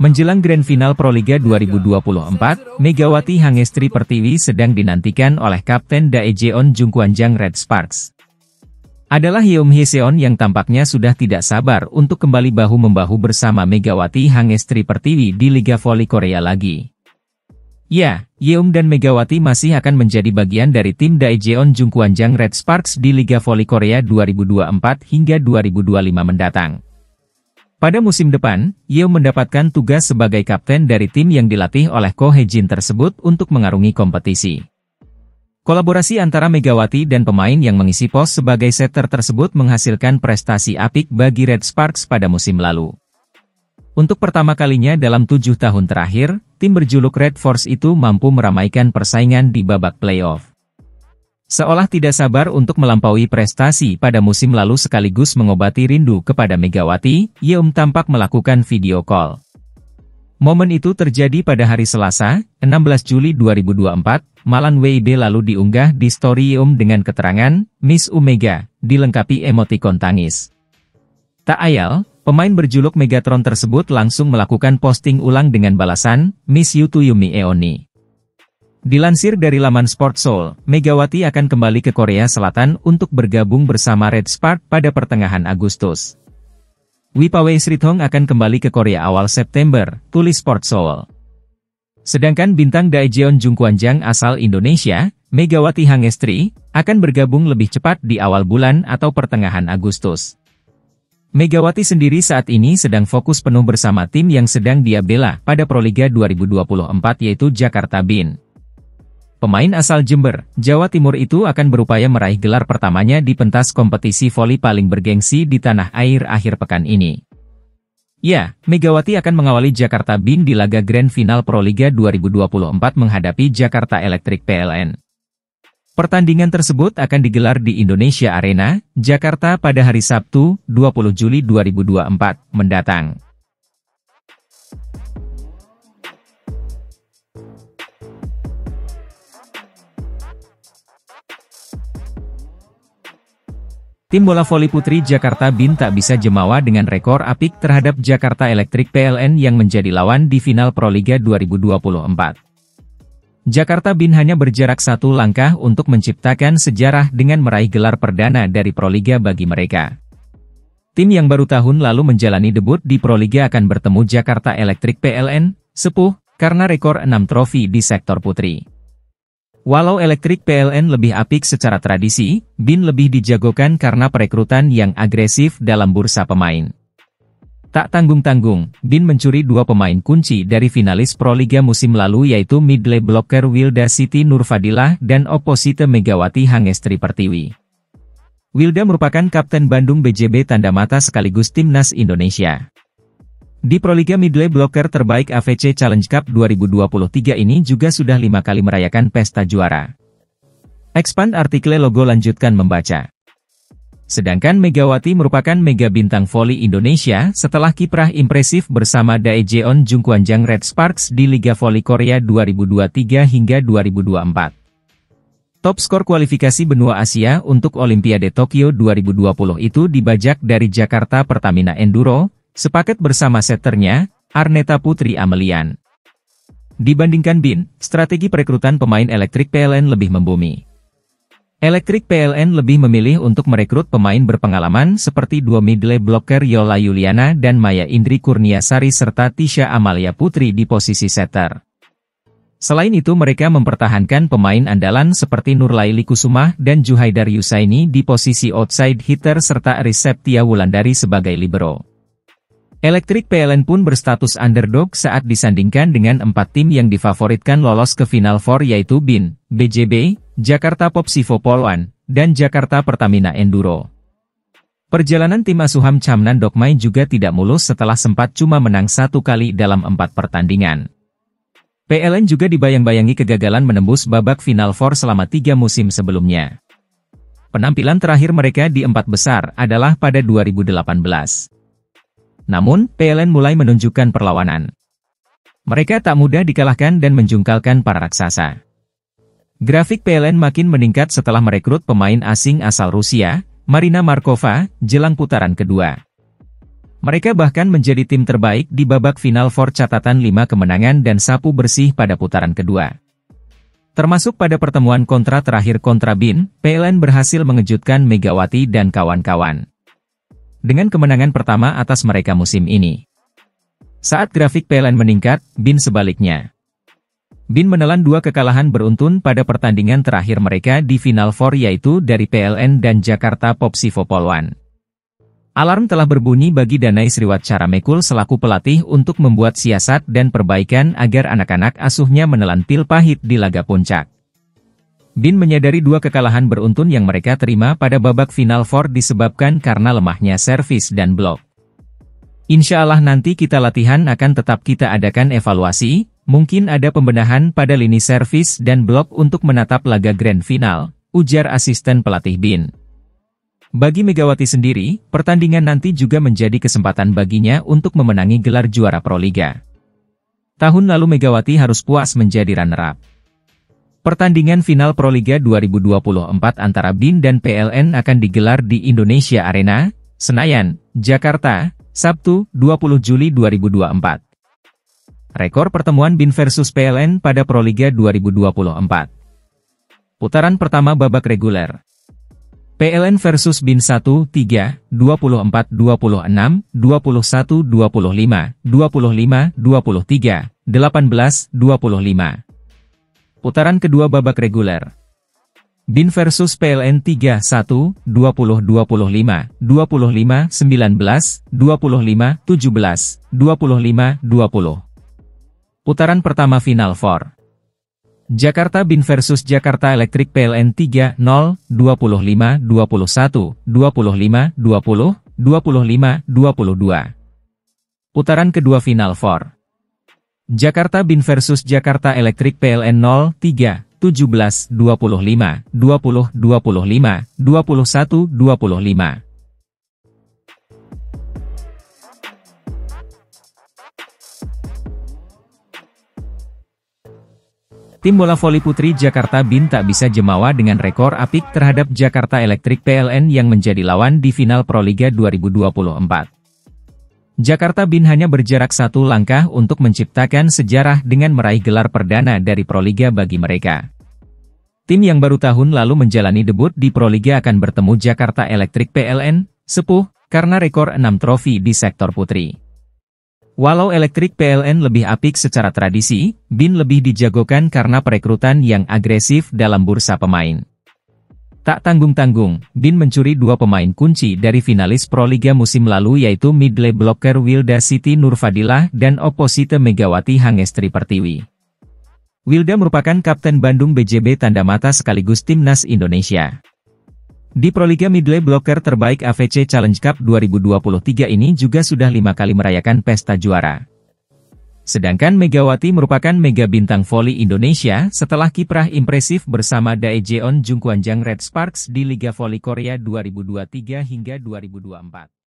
Menjelang Grand Final Proliga 2024, Megawati Hangestri Pertiwi sedang dinantikan oleh Kapten Daejeon Jungkwanjang Red Sparks. Adalah Yeom Hyeseon yang tampaknya sudah tidak sabar untuk kembali bahu-membahu bersama Megawati Hangestri Pertiwi di Liga Voli Korea lagi. Ya, Yeom dan Megawati masih akan menjadi bagian dari tim Daejeon Jungkwanjang Red Sparks di Liga Voli Korea 2024 hingga 2025 mendatang. Pada musim depan, Yeom mendapatkan tugas sebagai kapten dari tim yang dilatih oleh Ko Hae-jin tersebut untuk mengarungi kompetisi. Kolaborasi antara Megawati dan pemain yang mengisi pos sebagai setter tersebut menghasilkan prestasi apik bagi Red Sparks pada musim lalu. Untuk pertama kalinya dalam 7 tahun terakhir, tim berjuluk Red Force itu mampu meramaikan persaingan di babak playoff. Seolah tidak sabar untuk melampaui prestasi pada musim lalu sekaligus mengobati rindu kepada Megawati, Yeom tampak melakukan video call. Momen itu terjadi pada hari Selasa, 16 Juli 2024, malam WIB lalu diunggah di story Yeom dengan keterangan, Miss Umega, dilengkapi emotikon tangis. Tak ayal, pemain berjuluk Megatron tersebut langsung melakukan posting ulang dengan balasan, Miss You to Yumi Eoni. Dilansir dari laman Sport Soul, Megawati akan kembali ke Korea Selatan untuk bergabung bersama Red Spark pada pertengahan Agustus. Wipawei Srithong akan kembali ke Korea awal September, tulis Sport Soul. Sedangkan bintang Daejeon Jungkwanjang asal Indonesia, Megawati Hangestri, akan bergabung lebih cepat di awal bulan atau pertengahan Agustus. Megawati sendiri saat ini sedang fokus penuh bersama tim yang sedang dia bela pada Proliga 2024 yaitu Jakarta Bin. Pemain asal Jember, Jawa Timur itu akan berupaya meraih gelar pertamanya di pentas kompetisi voli paling bergengsi di tanah air akhir pekan ini. Ya, Megawati akan mengawali Jakarta Bin di laga Grand Final Proliga 2024 menghadapi Jakarta Electric PLN. Pertandingan tersebut akan digelar di Indonesia Arena, Jakarta pada hari Sabtu, 20 Juli 2024, mendatang. Tim bola voli putri Jakarta Bin tak bisa jemawa dengan rekor apik terhadap Jakarta Electric PLN yang menjadi lawan di final Proliga 2024. Jakarta Bin hanya berjarak satu langkah untuk menciptakan sejarah dengan meraih gelar perdana dari Proliga bagi mereka. Tim yang baru tahun lalu menjalani debut di Proliga akan bertemu Jakarta Electric PLN, sepuh, karena rekor 6 trofi di sektor putri. Walau Electric PLN lebih apik secara tradisi, Bin lebih dijagokan karena perekrutan yang agresif dalam bursa pemain. Tak tanggung-tanggung, Bin mencuri 2 pemain kunci dari finalis Proliga musim lalu yaitu middle blocker Wilda Siti Nurfadilah dan opposite Megawati Hangestri Pertiwi. Wilda merupakan kapten Bandung BJB tanda mata sekaligus timnas Indonesia. Di Proliga Middle Blocker terbaik AVC Challenge Cup 2023 ini juga sudah 5 kali merayakan pesta juara. Expand artikel logo lanjutkan membaca. Sedangkan Megawati merupakan mega bintang voli Indonesia setelah kiprah impresif bersama Daejeon Jungkwanjang Red Sparks di Liga Voli Korea 2023 hingga 2024. Top skor kualifikasi benua Asia untuk Olimpiade Tokyo 2020 itu dibajak dari Jakarta Pertamina Enduro, sepaket bersama setternya, Arneta Putri Amelian. Dibandingkan Bin, strategi perekrutan pemain Electric PLN lebih membumi. Electric PLN lebih memilih untuk merekrut pemain berpengalaman seperti dua middle blocker Yola Yuliana dan Maya Indri Kurniasari serta Tisha Amalia Putri di posisi setter. Selain itu mereka mempertahankan pemain andalan seperti Nurlaili Kusumah dan Juhaidar Yusaini di posisi outside hitter serta Ariseptia Wulandari sebagai libero. Electric PLN pun berstatus underdog saat disandingkan dengan 4 tim yang difavoritkan lolos ke Final Four yaitu Bin, BJB, Jakarta Popsivo Polwan, dan Jakarta Pertamina Enduro. Perjalanan tim asuhan Chamnan Dokmai juga tidak mulus setelah sempat cuma menang 1 kali dalam 4 pertandingan. PLN juga dibayang-bayangi kegagalan menembus babak Final Four selama 3 musim sebelumnya. Penampilan terakhir mereka di 4 besar adalah pada 2018. Namun, PLN mulai menunjukkan perlawanan. Mereka tak mudah dikalahkan dan menjungkalkan para raksasa. Grafik PLN makin meningkat setelah merekrut pemain asing asal Rusia, Marina Markova, jelang putaran kedua. Mereka bahkan menjadi tim terbaik di babak Final Four catatan 5 kemenangan dan sapu bersih pada putaran kedua. Termasuk pada pertemuan terakhir kontra BIN, PLN berhasil mengejutkan Megawati dan kawan-kawan dengan kemenangan pertama atas mereka musim ini. Saat grafik PLN meningkat, BIN sebaliknya. BIN menelan 2 kekalahan beruntun pada pertandingan terakhir mereka di Final Four yaitu dari PLN dan Jakarta Popsivo Polwan. Alarm telah berbunyi bagi Danai Sriwatchara Mekul selaku pelatih untuk membuat siasat dan perbaikan agar anak-anak asuhnya menelan pil pahit di laga puncak. BIN menyadari 2 kekalahan beruntun yang mereka terima pada babak Final Four disebabkan karena lemahnya servis dan blok. Insya Allah nanti kita latihan akan tetap kita adakan evaluasi, mungkin ada pembenahan pada lini servis dan blok untuk menatap laga Grand Final, ujar asisten pelatih BIN. Bagi Megawati sendiri, pertandingan nanti juga menjadi kesempatan baginya untuk memenangi gelar juara Proliga. Tahun lalu Megawati harus puas menjadi runner-up. Pertandingan final Proliga 2024 antara BIN dan PLN akan digelar di Indonesia Arena, Senayan, Jakarta, Sabtu, 20 Juli 2024. Rekor pertemuan BIN versus PLN pada Proliga 2024. Putaran pertama babak reguler. PLN versus BIN 1, 3, 24, 26, 21, 25, 25, 23, 18, 25. Putaran kedua babak reguler. BIN versus PLN 3, 1, 20, 25, 25, 19, 25, 17, 25, 20. Putaran pertama Final Four. Jakarta BIN versus Jakarta Electric PLN 3, 0, 25, 21, 25, 20, 25, 22. Putaran kedua Final Four. Jakarta BIN versus Jakarta Electric PLN 0, 3, 17, 25, 20, 25, 21, 25. Tim bola voli putri Jakarta BIN tak bisa jemawa dengan rekor apik terhadap Jakarta Electric PLN yang menjadi lawan di final Proliga 2024. Jakarta BIN hanya berjarak 1 langkah untuk menciptakan sejarah dengan meraih gelar perdana dari Proliga bagi mereka. Tim yang baru tahun lalu menjalani debut di Proliga akan bertemu Jakarta Electric PLN, sepuh, karena rekor 6 trofi di sektor putri. Walau Electric PLN lebih apik secara tradisi, BIN lebih dijagokan karena perekrutan yang agresif dalam bursa pemain. Tak tanggung-tanggung, BIN mencuri 2 pemain kunci dari finalis Proliga musim lalu yaitu middle blocker Wilda Siti Nurfadilah dan opposite Megawati Hangestri Pertiwi. Wilda merupakan kapten Bandung BJB tanda mata sekaligus timnas Indonesia. Di Proliga middle blocker terbaik AVC Challenge Cup 2023 ini juga sudah 5 kali merayakan pesta juara. Sedangkan Megawati merupakan mega bintang voli Indonesia setelah kiprah impresif bersama Daejeon Jungkwanjang Red Sparks di Liga Voli Korea 2023 hingga 2024.